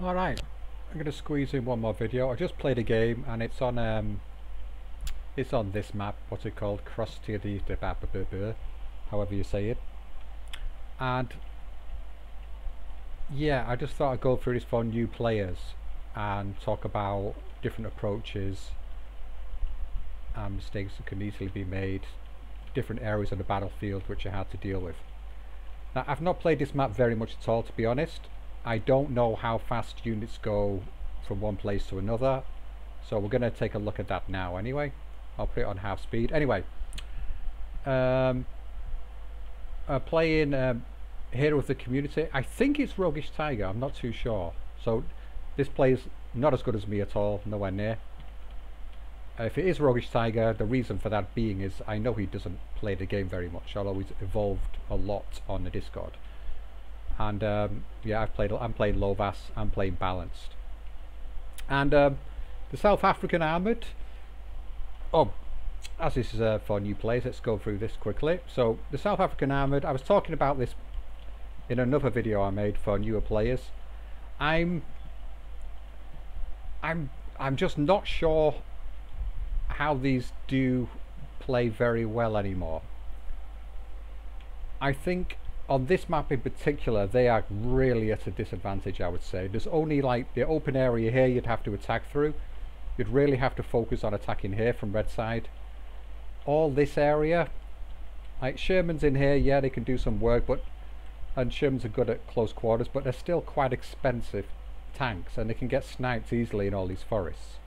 Alright, I'm going to squeeze in one more video. I just played a game and it's on this map, what's it called? Kostritsa, however you say it. And yeah, I just thought I'd go through this for new players and talk about different approaches and mistakes that can easily be made, different areas of the battlefield which I had to deal with. Now, I've not played this map very much at all, to be honest. I don't know how fast units go from one place to another, so we're going to take a look at that now anyway. I'll put it on half speed. Anyway, playing Hero of the Community. I think it's Roguish Tiger, I'm not too sure. So this player's not as good as me at all, nowhere near. If it is Roguish Tiger, the reason for that being is I know he doesn't play the game very much, although he's evolved a lot on the Discord. And yeah, I'm playing Lovas, I'm playing Balanced. And the South African Armoured. Oh, as this is for new players, let's go through this quickly. So the South African Armoured, I was talking about this in another video I made for newer players. I'm just not sure how these do play very well anymore. I think on this map in particular they are really at a disadvantage, I would say. There's only like the open area here you'd have to attack through. You'd really have to focus on attacking here from red side. All this area, like Sherman's in here, yeah, they can do some work, and Shermans are good at close quarters, but they're still quite expensive tanks and they can get sniped easily in all these forests.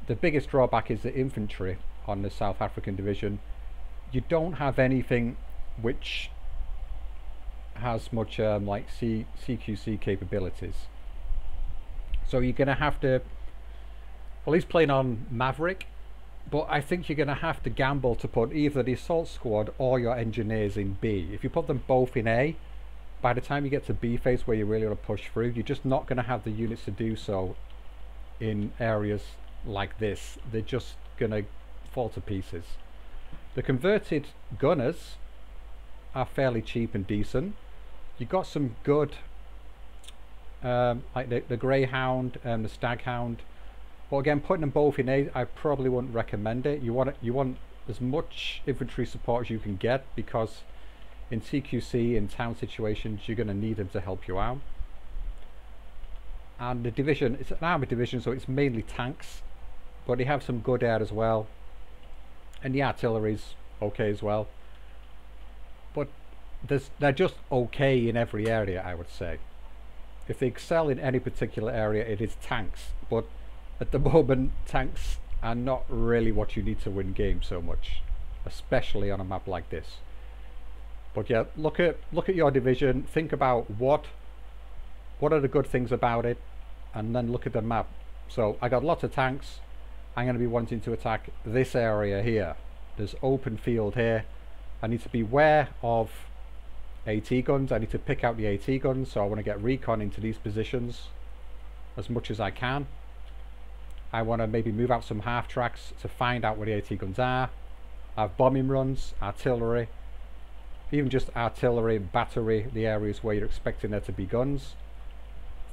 The biggest drawback is the infantry on the South African division. You don't have anything which has much like CQC capabilities, so you're going to have to, well, he's playing on Maverick, but I think you're going to have to gamble to put either the assault squad or your engineers in B. If you put them both in A, by the time you get to B phase where you really want to push through, you're just not going to have the units to do so in areas like this. They're just going to fall to pieces. The converted gunners are fairly cheap and decent. You got some good like the Greyhound and the Staghound, but again, putting them both in A, I probably wouldn't recommend it. You want as much infantry support as you can get, because in CQC, in town situations, you're going to need them to help you out. And the division, it's an armoured division, so it's mainly tanks, but they have some good air as well, and the artillery's okay as well. But they're just okay in every area, I would say. If they excel in any particular area, it is tanks. But at the moment, tanks are not really what you need to win games so much, especially on a map like this. But yeah, look at your division. Think about what are the good things about it, and then look at the map. So I got lots of tanks. I'm going to be wanting to attack this area here. There's open field here. I need to be aware of AT guns. I need to pick out the AT guns, so I want to get recon into these positions as much as I can. I want to maybe move out some half tracks to find out where the AT guns are. I have bombing runs, artillery, even just artillery, battery, the areas where you're expecting there to be guns.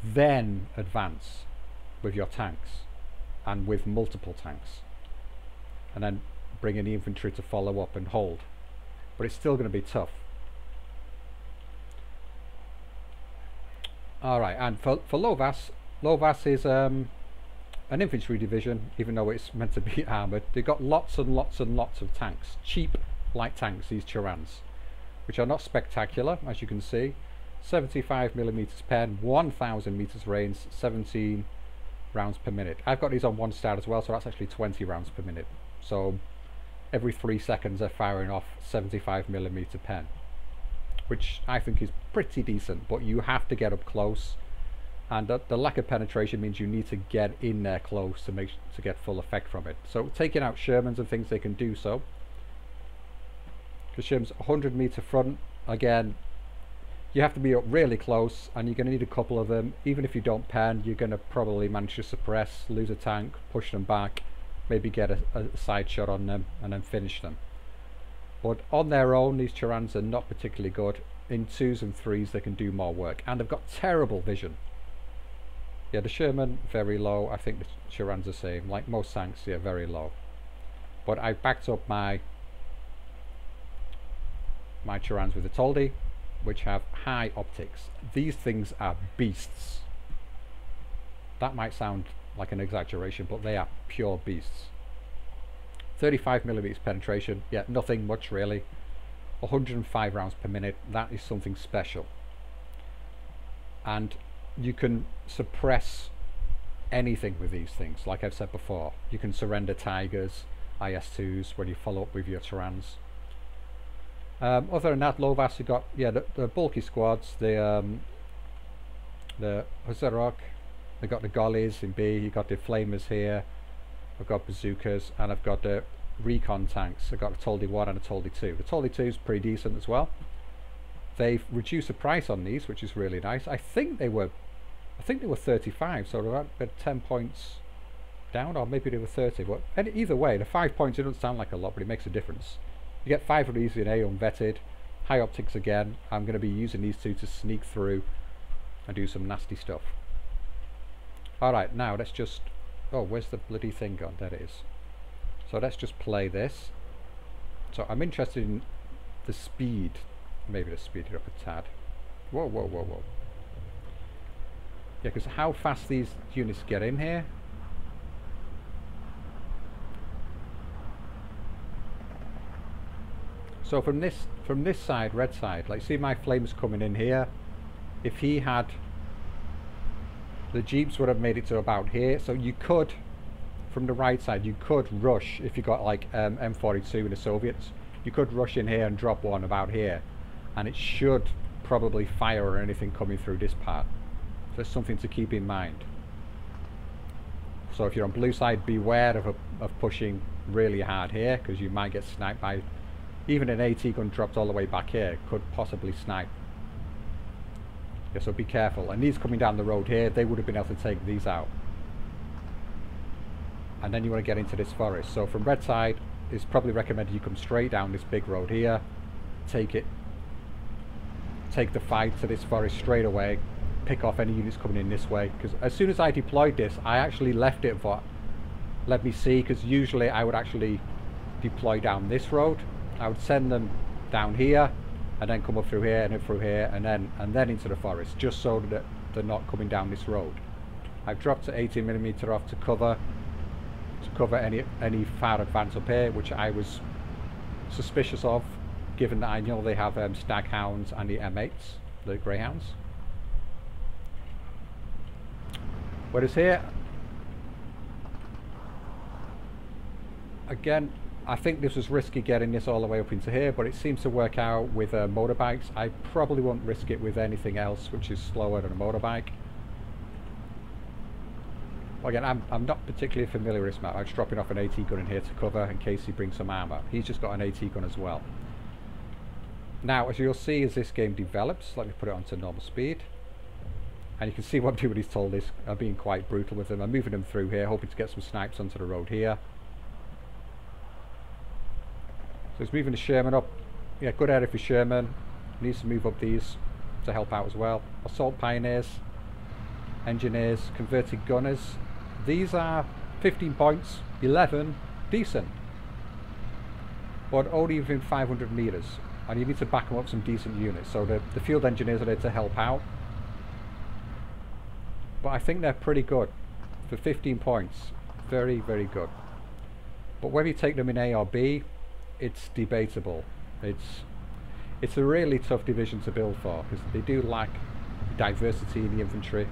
Then advance with your tanks, and with multiple tanks, and then bring in the infantry to follow up and hold. But it's still going to be tough. Alright, and for Lovas is an infantry division, even though it's meant to be armoured. They've got lots and lots and lots of tanks, cheap light tanks, these Tirans, which are not spectacular, as you can see. 75mm pen, 1000 meters range, 17 rounds per minute. I've got these on 1 star as well, so that's actually 20 rounds per minute. So every 3 seconds they're firing off 75mm pen, which I think is pretty decent, but you have to get up close, and the lack of penetration means you need to get in there close to get full effect from it. So taking out Shermans and things, they can do so, because Sherman's 100-meter front. Again, you have to be up really close, and you're going to need a couple of them. Even if you don't pen, you're going to probably manage to suppress, lose a tank, push them back, maybe get a side shot on them, and then finish them. But on their own, these Tirans are not particularly good. In 2s and 3s, they can do more work, and they've got terrible vision. Yeah, the Sherman, very low. I think the Chiran's the same. Like most tanks, yeah, very low. But I backed up my Chirans with the Toldi, which have high optics. These things are beasts. That might sound like an exaggeration, but they are pure beasts. 35mm penetration, yeah, nothing much really. 105 rounds per minute, that is something special. And you can suppress anything with these things, like I've said before. You can surrender Tigers, IS-2s when you follow up with your Tirans. Other than that, Lovas, you got, yeah, the bulky squads, the Huzarok, they got the Gollies in B, you got the Flamers here, I've got bazookas, and I've got the recon tanks. I've got a Toldi 1 and a Toldi 2. The Toldi 2 is pretty decent as well. They've reduced the price on these, which is really nice. I think they were 35, so they're about 10 points down, or maybe they were 30. But either way, the 5 points, it doesn't sound like a lot, but it makes a difference. You get 5 of these in A unvetted, high optics again. I'm going to be using these two to sneak through and do some nasty stuff. Alright, now let's just... Oh, where's the bloody thing gone? There it is. So let's just play this. So I'm interested in the speed. Maybe let's speed it up a tad. Whoa, whoa, whoa, whoa. Yeah, because how fast these units get in here. So from this side, red side, like see my flames coming in here. If he had, the jeeps would have made it to about here. So you could, from the right side, you could rush if you got like M42 in the Soviets. You could rush in here and drop one about here, and it should probably fire or anything coming through this part. So that's something to keep in mind. So if you're on blue side, beware of pushing really hard here, because you might get sniped by, even an AT gun dropped all the way back here could possibly snipe. Yeah, so be careful. And these coming down the road here, they would have been able to take these out. And then you want to get into this forest. So from red side, it's probably recommended you come straight down this big road here, take the fight to this forest straight away, pick off any units coming in this way. Because as soon as I deployed this, I actually left it for, let me see, because usually I would actually deploy down this road. I would send them down here and then come up through here and up through here and then into the forest, just so that they're not coming down this road. I've dropped to 18mm off to cover any far advance up here, which I was suspicious of, given that I know they have Staghounds and the M8s, the Greyhounds. Whereas here, again, I think this was risky getting this all the way up into here, but it seems to work out with motorbikes. I probably won't risk it with anything else which is slower than a motorbike. Again, I'm not particularly familiar with this map. I'm just dropping off an AT gun in here to cover in case he brings some armor. He's just got an AT gun as well. Now, as you'll see as this game develops, let me put it onto normal speed. And you can see what I'm doing with these Toldis. I'm being quite brutal with them. I'm moving them through here, hoping to get some snipes onto the road here. So it's moving the Sherman up. Yeah, good area for Sherman. Needs to move up these to help out as well. Assault Pioneers, Engineers, Converted Gunners. These are 15 points, 11, decent. But only within 500 meters. And you need to back them up some decent units. So the field engineers are there to help out. But I think they're pretty good. For 15 points, very, very good. But whether you take them in A or B, it's debatable. It's a really tough division to build for, because they do lack diversity in the infantry.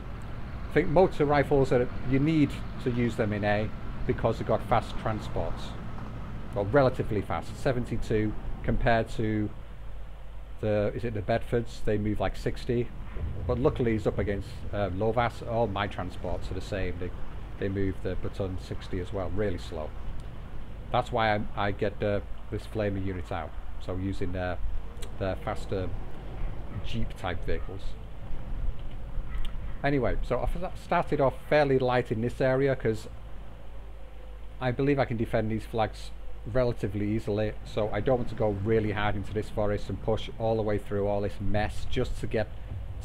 I think motor rifles, you need to use them in A because they've got fast transports. Well, relatively fast, 72 compared to the Bedfords, they move like 60. But luckily he's up against Lovas. All my transports are the same. They move the Baton 60 as well, really slow. That's why I get this flaming unit out. So using their faster Jeep type vehicles. Anyway, so I started off fairly light in this area because I believe I can defend these flags relatively easily. So I don't want to go really hard into this forest and push all the way through all this mess just to get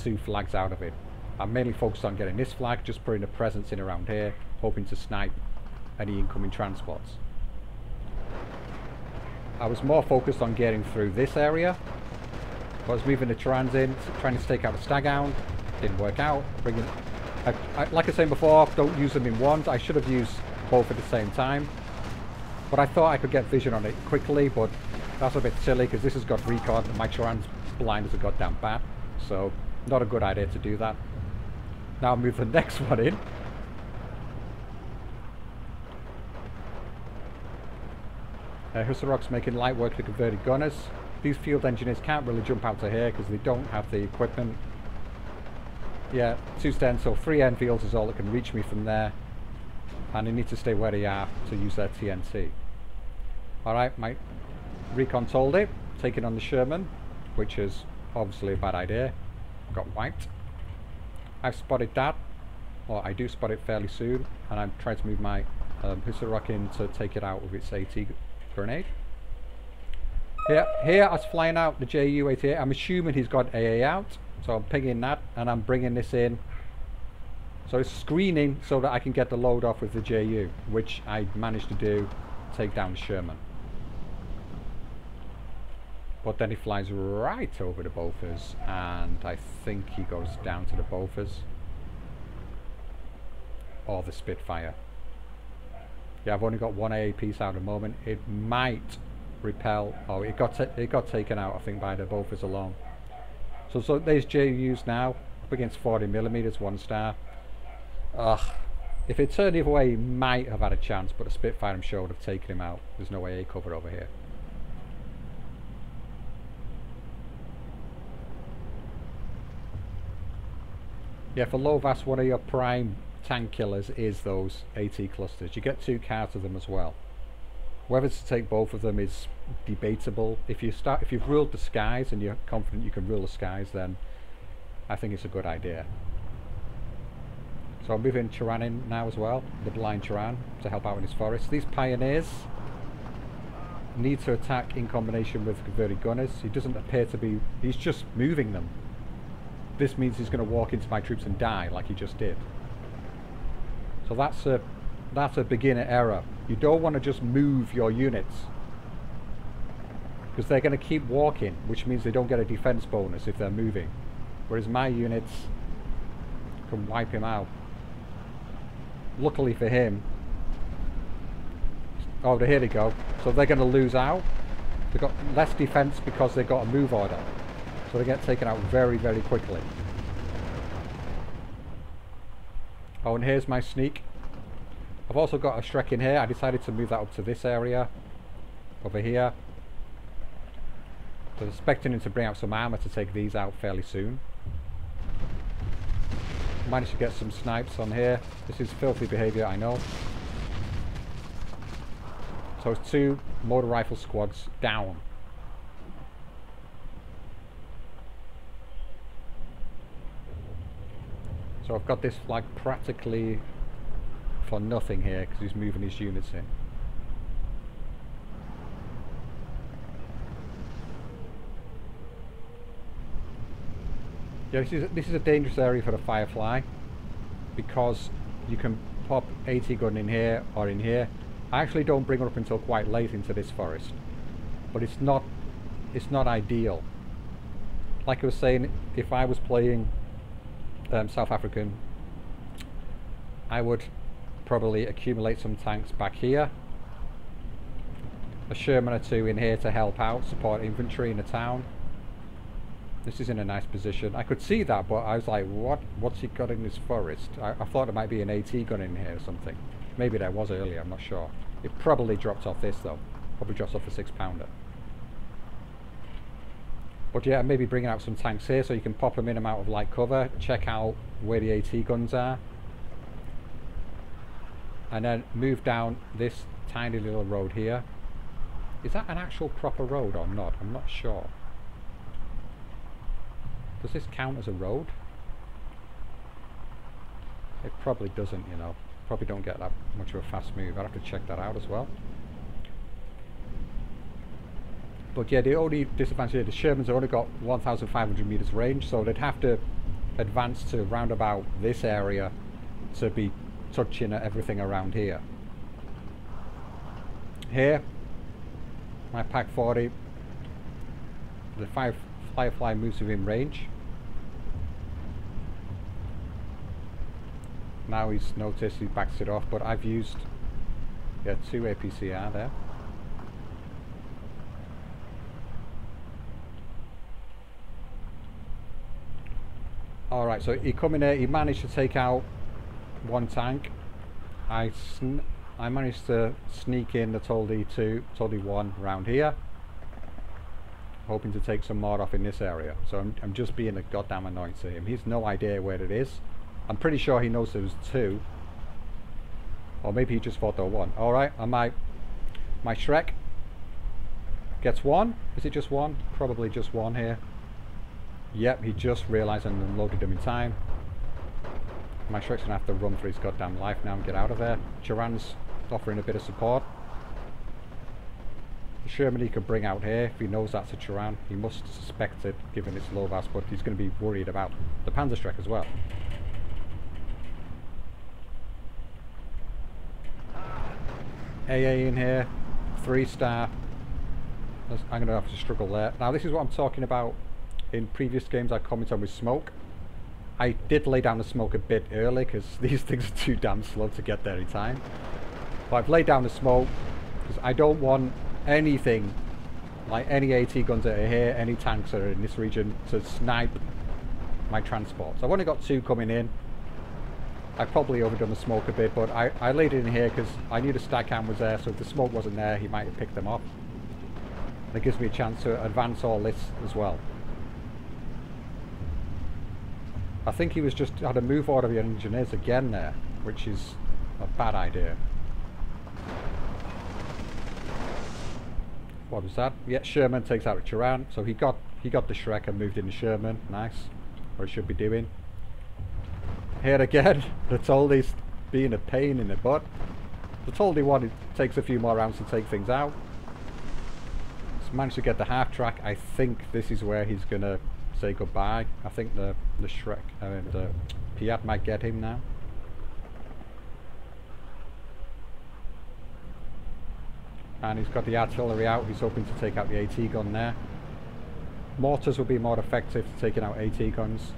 2 flags out of it. I'm mainly focused on getting this flag, just putting a presence in around here, hoping to snipe any incoming transports. I was more focused on getting through this area. I was moving the Terrans in, trying to stake out the Staghound. Didn't work out. Like I was saying before, don't use them in ones. I should have used both at the same time. But I thought I could get vision on it quickly, but that's a bit silly because this has got recon and my Terran's blinders are goddamn bad. So, not a good idea to do that. Now I'll move the next one in. Hussarok's making light work for converted gunners. These field engineers can't really jump out to here because they don't have the equipment. Yeah, 2 stand, so 3 Enfields is all that can reach me from there. And they need to stay where they are to use their TNT. Alright, my recon told it. Taking on the Sherman, which is obviously a bad idea. Got wiped. I've spotted that, or I do spot it fairly soon, and I'm trying to move my Hussarok in to take it out with its AT grenade. Here I was flying out the JU-88. I'm assuming he's got AA out, so I'm pinging that, and I'm bringing this in. So it's screening so that I can get the load off with the JU, which I managed to do, take down the Sherman. But then he flies right over the Bofors, and I think he goes down to the Bofors. Or the Spitfire. Yeah, I've only got 1 AA piece out at the moment. It might repel. Oh, it got taken out, I think, by the Bofors alone. So there's JUs now, up against 40mm, 1 star. Ugh. If it turned the other way, he might have had a chance, but the Spitfire I'm sure would have taken him out. There's no AA cover over here. Yeah, for Lovas, one of your prime tank killers is those AT clusters. You get 2 cards of them as well. Whether to take both of them is debatable. If you've ruled the skies and you're confident you can rule the skies, then I think it's a good idea. So I'm moving Terran in now as well, the blind Terran, to help out in his forest. These pioneers need to attack in combination with converted gunners. He doesn't appear to be, he's just moving them. This means he's going to walk into my troops and die like he just did. So that's a beginner error. You don't want to just move your units, because they're going to keep walking, which means they don't get a defense bonus if they're moving. Whereas my units can wipe him out. Luckily for him, oh, here they go. So they're going to lose out. They've got less defense because they've got a move order. So they get taken out very, very quickly. Oh, and here's my sneak. I've also got a Shrek in here. I decided to move that up to this area. Over here. So I was expecting him to bring out some armor to take these out fairly soon. Managed to get some snipes on here. This is filthy behaviour, I know. So it's 2 motor rifle squads down. So I've got this flag practically for nothing here because he's moving his units in. Yeah, this is a dangerous area for the Firefly because you can pop AT gun in here or in here. I actually don't bring it up until quite late into this forest, but it's not ideal. Like I was saying, if I was playing South African, I would probably accumulate some tanks back here, a Sherman or 2 in here to help out, support infantry in the town. This is in a nice position. I could see that, but I was like, what's he got in this forest? I thought there might be an AT gun in here or something. Maybe there was earlier, I'm not sure. It probably dropped off this though. Probably drops off a 6-pounder. But yeah, maybe bringing out some tanks here so you can pop them in and out of light cover, check out where the AT guns are, and then move down this tiny little road here. Is that an actual proper road or not? I'm not sure. Does this count as a road? It probably doesn't, you know. Probably don't get that much of a fast move. I'll have to check that out as well. But yeah, the only disadvantage here, the Shermans have only got 1,500 meters range, so they'd have to advance to round about this area to be touching at everything around here. Here, my Pack 40, the Firefly moves within range. Now he's noticed, he backs it off, but I've used 2 APCR there. Alright, so he come in here, he managed to take out one tank. I managed to sneak in the Toldi 2, Toldi 1 around here, hoping to take some more off in this area. So I'm just being a goddamn annoyance to him. He's no idea where it is. I'm pretty sure he knows there was 2. Or maybe he just thought there were 1. Alright, and my Shrek gets 1. Is it just 1? Probably just 1 here. Yep, he just realised and unloaded him in time. My Shrek's going to have to run for his goddamn life now and get out of there. Chiran's offering a bit of support. The Sherman he could bring out here, if he knows that's a Chiran. He must suspect it, given its Lovas, but he's going to be worried about the Panzer Shrek as well. AA in here, 3-star. I'm going to have to struggle there. Now this is what I'm talking about. In previous games I commented on with smoke. I did lay down the smoke a bit early because these things are too damn slow to get there in time. But I've laid down the smoke because I don't want anything, like any AT guns that are here, any tanks that are in this region, to snipe my transports. I've only got 2 coming in. I've probably overdone the smoke a bit, but I laid it in here because I knew the stack hand was there, so if the smoke wasn't there he might have picked them off. And it gives me a chance to advance all this as well. I think he was just had a move order of the engineers again there, which is a bad idea. What was that? Yeah, Sherman takes out a Chiran, so he got the Shrek and moved into Sherman. Nice, what he should be doing. Here again, the Toldi's being a pain in the butt. The Toldi 1, it takes a few more rounds to take things out. He's managed to get the half track. I think this is where he's gonna say goodbye. I think the Shrek, the Piat might get him now. And he's got the artillery out. He's hoping to take out the AT gun there. Mortars will be more effective to taking out AT guns.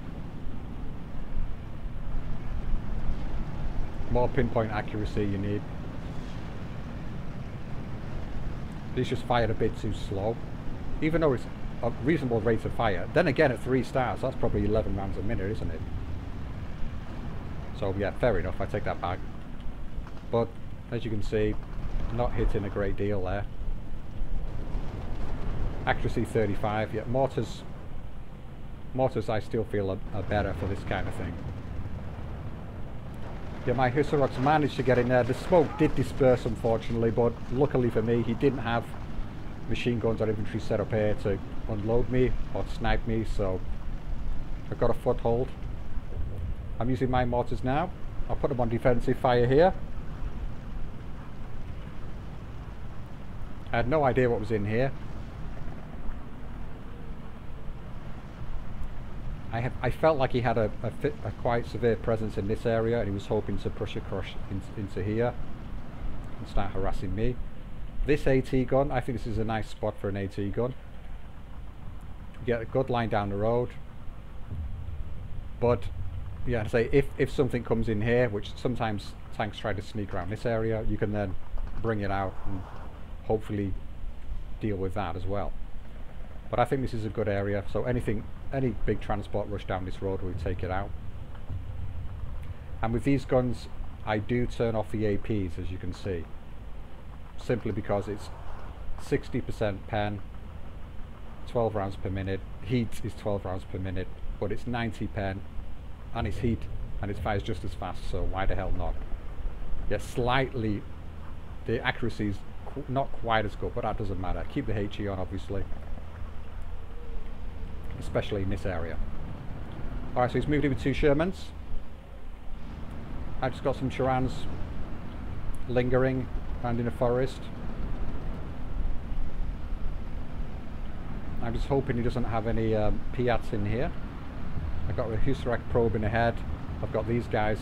More pinpoint accuracy you need. These just fired a bit too slow, even though it's a reasonable rate of fire. Then again, at 3 stars, that's probably 11 rounds a minute, isn't it? So yeah, fair enough, I take that back. But as you can see, not hitting a great deal there. Accuracy 35. Yeah, mortars I still feel are better for this kind of thing. Yeah, my Husaroks managed to get in there. The smoke did disperse, unfortunately, but luckily for me, he didn't have machine guns or infantry set up here to unload me or snipe me, so I've got a foothold. I'm using my mortars now. I'll put them on defensive fire here. I had no idea what was in here. I felt like he had a quite severe presence in this area, and he was hoping to push across into here and start harassing me. This AT gun, I think this is a nice spot for an AT gun. Get a good line down the road. But yeah, to say if something comes in here, which sometimes tanks try to sneak around this area, you can then bring it out and hopefully deal with that as well. But I think this is a good area, so any big transport rush down this road will take it out. And with these guns, I do turn off the APs, as you can see, simply because it's 60% pen, 12 rounds per minute. Heat is 12 rounds per minute, but it's 90 pen, and it's heat, and it fires just as fast, so why the hell not? Yeah, slightly, the accuracy is not quite as good, but that doesn't matter. Keep the HE on, obviously, especially in this area. Alright, so he's moved in with 2 Shermans. I've just got some Chirans lingering around in a forest. I'm just hoping he doesn't have any Piats in here. I've got a Husarek probing ahead. I've got these guys.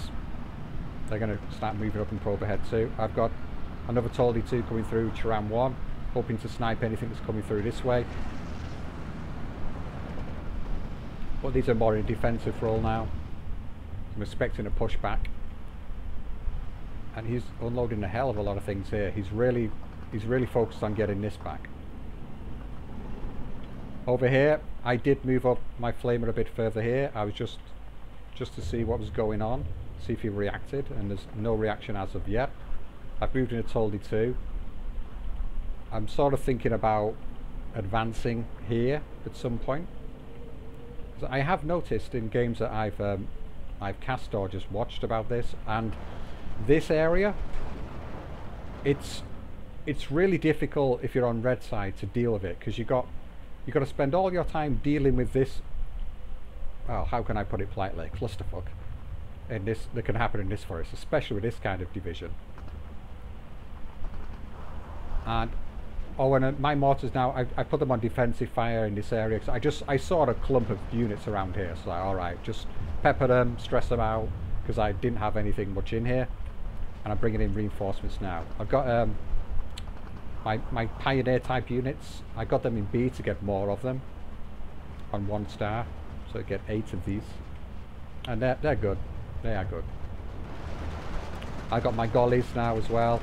They're going to start moving up and probe ahead too. I've got another Toldi 2 coming through Charan 1, hoping to snipe anything that's coming through this way. But these are more in defensive role now. I'm expecting a pushback. And he's unloading a hell of a lot of things here. He's really focused on getting this back. Over here, I did move up my flamer a bit further here. I was just to see what was going on, see if he reacted, and there's no reaction as of yet. I've moved in a Toldi 2. I'm sort of thinking about advancing here at some point. So I have noticed in games that I've cast or just watched about this, and this area, it's really difficult if you're on red side to deal with it, because you got to spend all your time dealing with this. Well, how can I put it politely? Clusterfuck. And this that can happen in this forest, especially with this kind of division. And and my mortars now, I put them on defensive fire in this area. Cause I saw a clump of units around here, so all right, just pepper them, stress them out, because I didn't have anything much in here. And I'm bringing in reinforcements now. I've got my pioneer type units. I got them in B to get more of them on 1 star, so I get 8 of these, and they're good. They are good. I got my gollies now as well.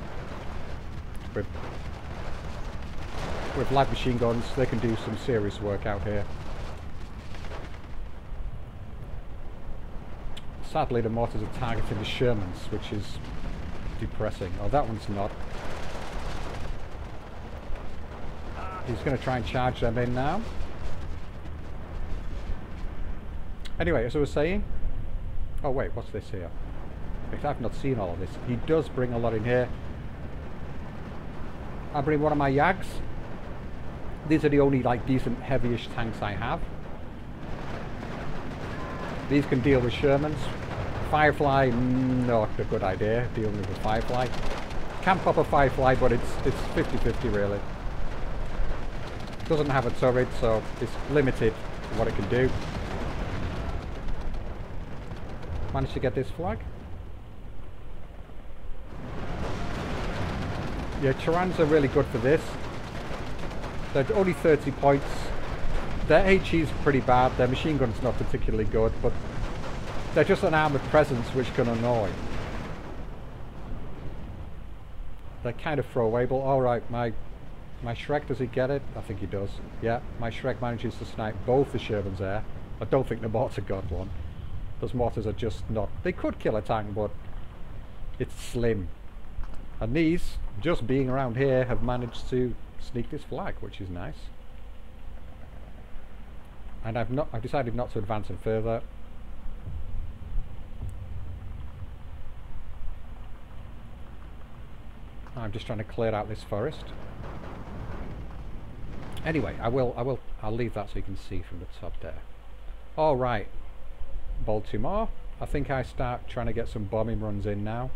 With light machine guns, they can do some serious work out here. Sadly, the mortars are targeting the Shermans, which is depressing. Oh, that one's not. He's going to try and charge them in now. Anyway, as I was saying... Oh wait, what's this here? I've not seen all of this. He does bring a lot in here. I bring one of my Yags. These are the only like decent heavyish tanks I have. These can deal with Shermans. Firefly, not a good idea dealing with a Firefly. Can pop a Firefly, but it's 50-50 really. Doesn't have a turret, so it's limited to what it can do. Managed to get this flag. Yeah, Charans are really good for this. They're only 30 points. Their HE is pretty bad. Their machine gun's not particularly good, but they're just an armoured presence which can annoy. They're kind of throwawayable. Alright, my Shrek, does he get it? I think he does. Yeah, my Shrek manages to snipe both the Shermans there. I don't think the mortar got one. Those mortars are just not... They could kill a tank, but it's slim. And these, just being around here, have managed to sneak this flag, which is nice. And I've decided not to advance them further. I'm just trying to clear out this forest. Anyway, I'll leave that so you can see from the top there. All right, Baltimore. I think I start trying to get some bombing runs in now.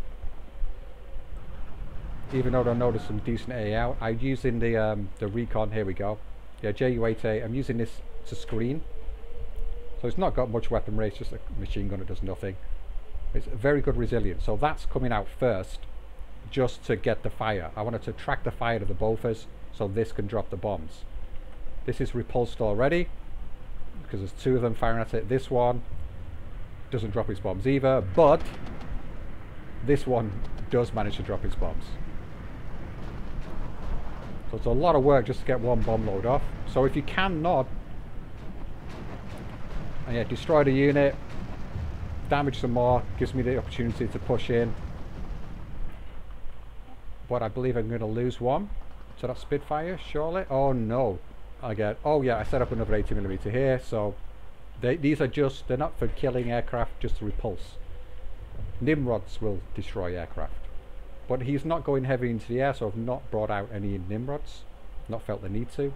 Even though I know there's some decent AA out, I'm using the recon. Here we go. Yeah, JU-8A. I'm using this to screen. So it's not got much weaponry. It's just a machine gun that does nothing. It's very good resilience. So that's coming out first, just to get the fire. I wanted to track the fire to the Bofors, so this can drop the bombs. This is repulsed already, because there's 2 of them firing at it. This one doesn't drop his bombs either, but this one does manage to drop his bombs. So it's a lot of work just to get one bomb load off. So if you cannot, yeah, destroy the unit, damage some more, gives me the opportunity to push in. But I believe I'm going to lose one to that Spitfire, surely. Oh no, oh yeah, I set up another 80mm here. So these are just, they're not for killing aircraft, just to repulse. Nimrods will destroy aircraft, but he's not going heavy into the air, so I've not brought out any Nimrods, not felt the need to.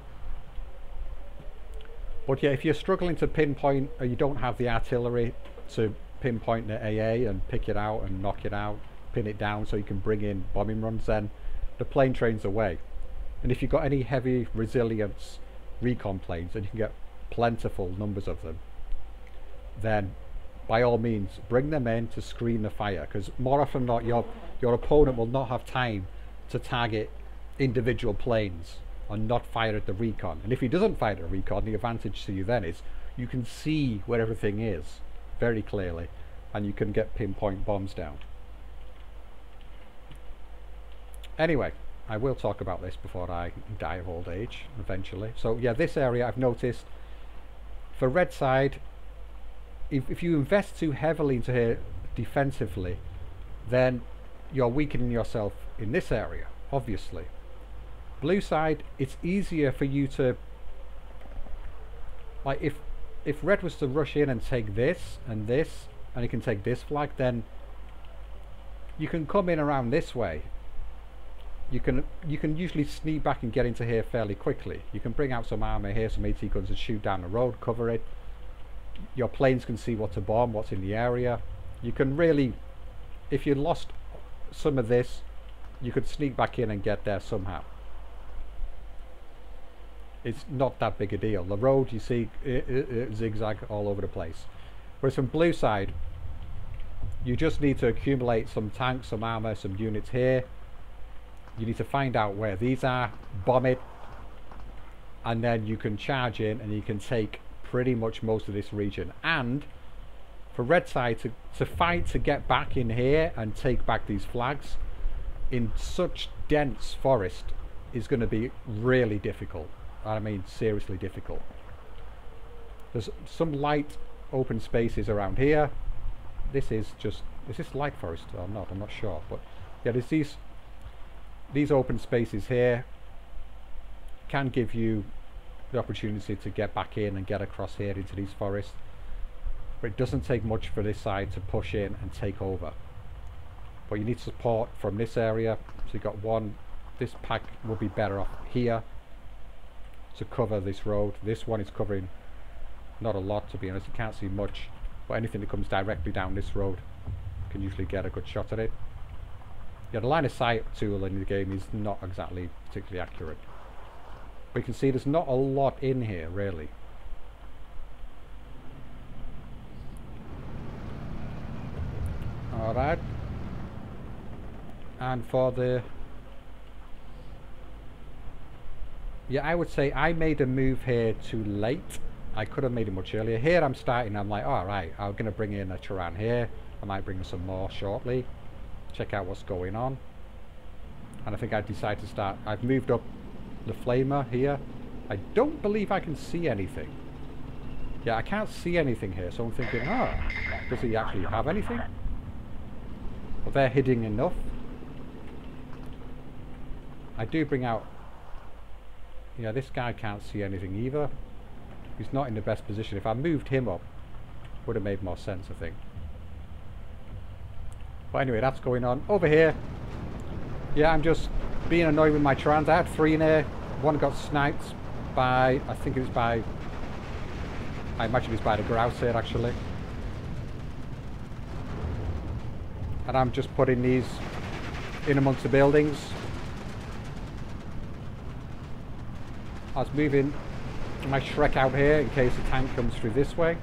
But yeah, if you're struggling to pinpoint, or you don't have the artillery to pinpoint the AA and pick it out and knock it out, pin it down so you can bring in bombing runs, then the plane train's away. And if you've got any heavy resilience recon planes, then you can get plentiful numbers of them, then by all means bring them in to screen the fire, because more often than not your opponent will not have time to target individual planes and not fire at the recon. And if he doesn't fire at the recon, the advantage to you then is you can see where everything is very clearly, and you can get pinpoint bombs down. Anyway, I will talk about this before I die of old age eventually. So yeah, this area I've noticed for red side, if you invest too heavily into here defensively, then you're weakening yourself in this area, obviously. Blue side, it's easier for you to, like, if red was to rush in and take this and this, and he can take this flag, then you can come in around this way. You can usually sneak back and get into here fairly quickly. You can bring out some armor here, some AT guns, and shoot down the road, cover it. Your planes can see what to bomb, what's in the area. You can really, if you lost some of this, you could sneak back in and get there somehow. It's not that big a deal. The road, you see, it zigzag all over the place. Whereas from blue side, you just need to accumulate some tanks, some armor, some units here. You need to find out where these are, bomb it, and then you can charge in and you can take pretty much most of this region. And for red side to fight to get back in here and take back these flags in such dense forest is going to be really difficult. I mean seriously difficult. There's some light open spaces around here. This is this light forest or not? I'm not sure, but yeah, there's these open spaces here can give you the opportunity to get back in and get across here into these forests, but it doesn't take much for this side to push in and take over. But you need support from this area, so you've got one. This pack will be better off here to cover this road. This one is covering not a lot, to be honest. You can't see much, but anything that comes directly down this road can usually get a good shot at it. Yeah, the line of sight tool in the game is not exactly particularly accurate. But you can see there's not a lot in here, really. Alright. And for the... yeah, I would say I made a move here too late. I could have made it much earlier. Here I'm starting, I'm like, alright, I'm going to bring in a Turan here. I might bring in some more shortly. Check out what's going on. And I think I decided to start. I've moved up the flamer here. I don't believe I can see anything. Yeah, I can't see anything here, so I'm thinking, oh, does he actually have anything? But they're hidden enough. I do bring out... yeah, this guy can't see anything either. He's not in the best position. If I moved him up, would have made more sense, I think. But anyway, that's going on. Over here, yeah, I'm just being annoyed with my Turans. I had 3 in here. One got sniped by, I think it was by, I imagine it's by the grouse here, actually. And I'm just putting these in amongst the buildings. I was moving my Shrek out here in case the tank comes through this way.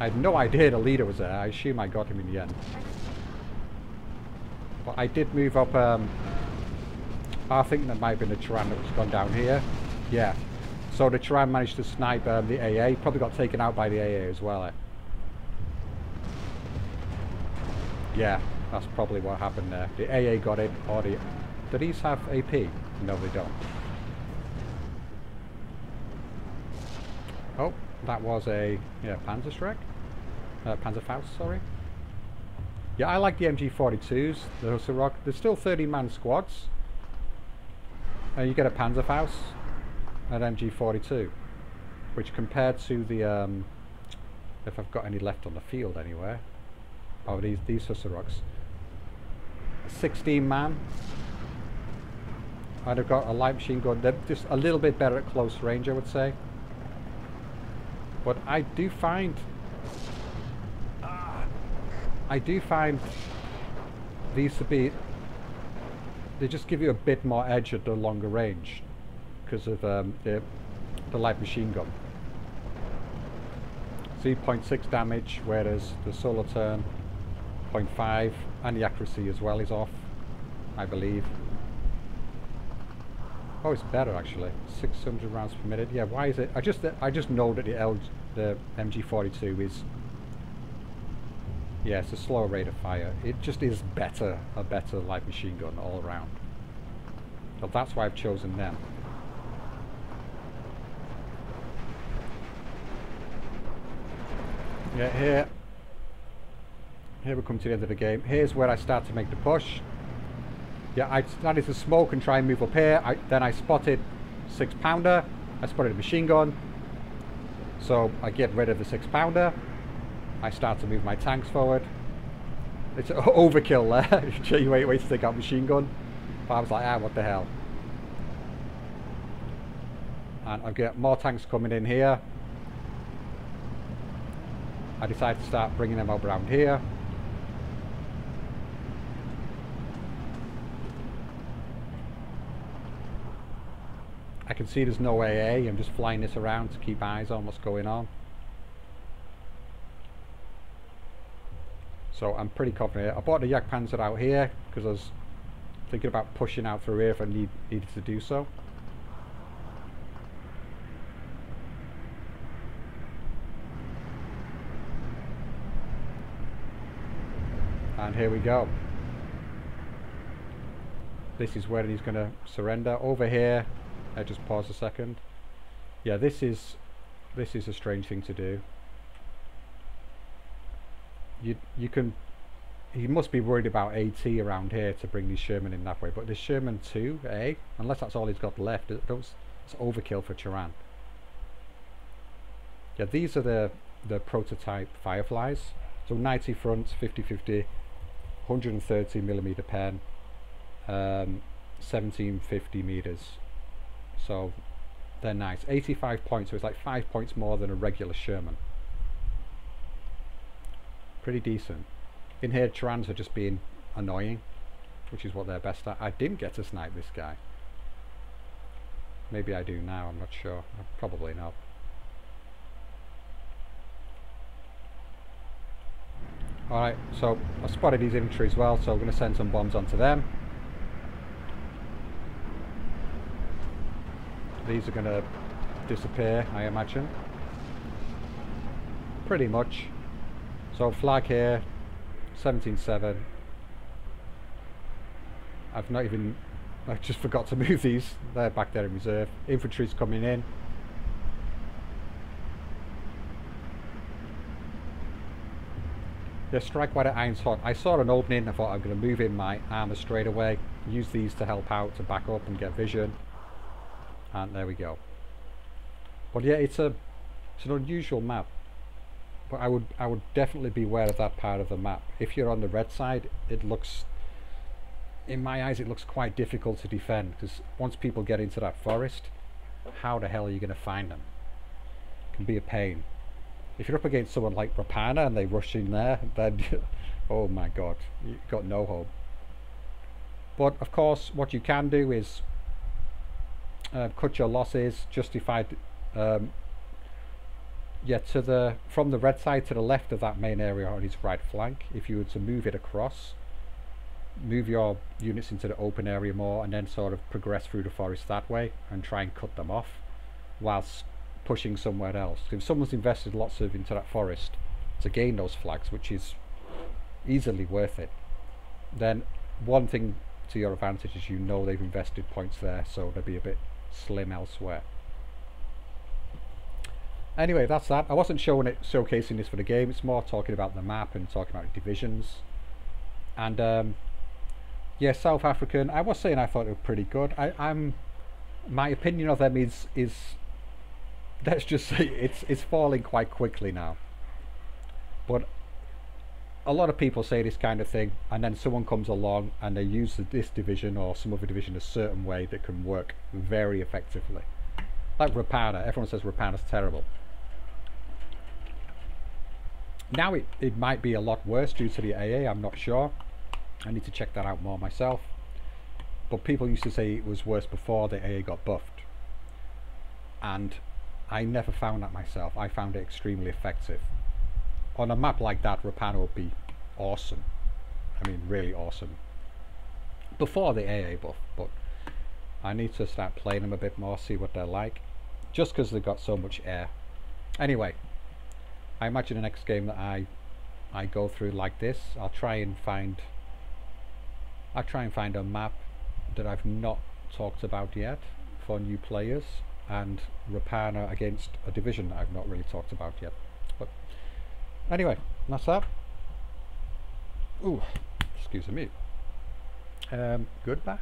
I had no idea the leader was there. I assume I got him in the end. But I did move up, I think that might have been the Turan that was gone down here. Yeah. So the Turan managed to snipe the AA. Probably got taken out by the AA as well. Yeah, that's probably what happened there. The AA got in, or the... do these have AP? No, they don't. Oh, that was a... yeah, Panzerschreck? Panzerfaust, sorry. Yeah, I like the MG42s. There's still 30-man squads. You get a Panzerfaust and MG42, which compared to the if I've got any left on the field anywhere. Oh, these Hussarocks. 16-man. I'd have got a light machine gun. They're just a little bit better at close range, I would say. But I do find these to be, they just give you a bit more edge at the longer range because of the light machine gun. See, 0.6 damage, whereas the solar turn 0.5, and the accuracy as well is off, I believe. Oh, it's better actually. 600 rounds per minute. Yeah, why is it? I just know that the MG42 is, yeah, it's a slower rate of fire. It just is better, a better light machine gun all around. So that's why I've chosen them. Yeah, here we come to the end of the game. Here's where I start to make the push. Yeah, I started to smoke and try and move up here. Then I spotted 6-pounder. I spotted a machine gun. So I get rid of the 6-pounder. I start to move my tanks forward. It's overkill there. You wait to take out machine gun. But I was like, what the hell. And I've got more tanks coming in here. I decided to start bringing them up around here. I can see there's no AA. I'm just flying this around to keep eyes on what's going on. So I'm pretty confident. I bought the Yak Panzer out here because I was thinking about pushing out through here if I needed to do so. And here we go. This is where he's going to surrender. Over here, I just pause a second. Yeah, this is a strange thing to do. He must be worried about AT around here to bring these Sherman in that way. But this Sherman 2A, unless that's all he's got left, it's overkill for Turan. Yeah, these are the prototype Fireflies. So 90 fronts, 50-50. 130mm pen, 1750 meters, so they're nice. 85 points, so it's like 5 points more than a regular Sherman. Pretty decent. In here, Turans are just being annoying, which is what they're best at. I didn't get to snipe this guy. Maybe I do now, I'm not sure. Probably not. Alright, so I spotted these infantry as well, so I'm going to send some bombs onto them. These are going to disappear, I imagine. Pretty much. So flag here, 17-7. I just forgot to move these. They're back there in reserve. Infantry's coming in. Yeah, strike while the iron's hot. I saw an opening. I thought I'm going to move in my armor straight away. Use these to help out, to back up and get vision. And there we go. But yeah, it's an unusual map. But I would definitely be aware of that part of the map. If you're on the red side, it looks, in my eyes, it looks quite difficult to defend. Because once people get into that forest, how the hell are you going to find them? It can be a pain. If you're up against someone like Rapana and they rush in there, then oh my god, you've got no hope. But of course, what you can do is cut your losses, justify. Yeah, from the red side to the left of that main area on his right flank. If you were to move it across, move your units into the open area more, and then sort of progress through the forest that way and try and cut them off, whilst pushing somewhere else. If someone's invested lots into that forest to gain those flags, which is easily worth it, then one thing to your advantage is they've invested points there, so they'll be a bit slim elsewhere. Anyway, that's that. I wasn't showcasing this for the game. It's more talking about the map and talking about divisions. And yeah, South African, I was saying I thought they were pretty good. My opinion of them is let's just say it's falling quite quickly now. But a lot of people say this kind of thing, and then someone comes along and they use this division or some other division a certain way that can work very effectively. Like Rapana, everyone says Rapana's terrible. Now it might be a lot worse due to the AA, I'm not sure. I need to check that out more myself. But people used to say it was worse before the AA got buffed. And I never found that myself. I found it extremely effective. On a map like that, Rapana would be awesome. I mean, really awesome. Before the AA buff, but I need to start playing them a bit more, see what they're like. Just because they've got so much air. Anyway, I imagine the next game that I go through like this, I'll try and find a map that I've not talked about yet for new players, and Rapana against a division that I've not really talked about yet. But anyway, that's that. Ooh, excuse me. Goodbye.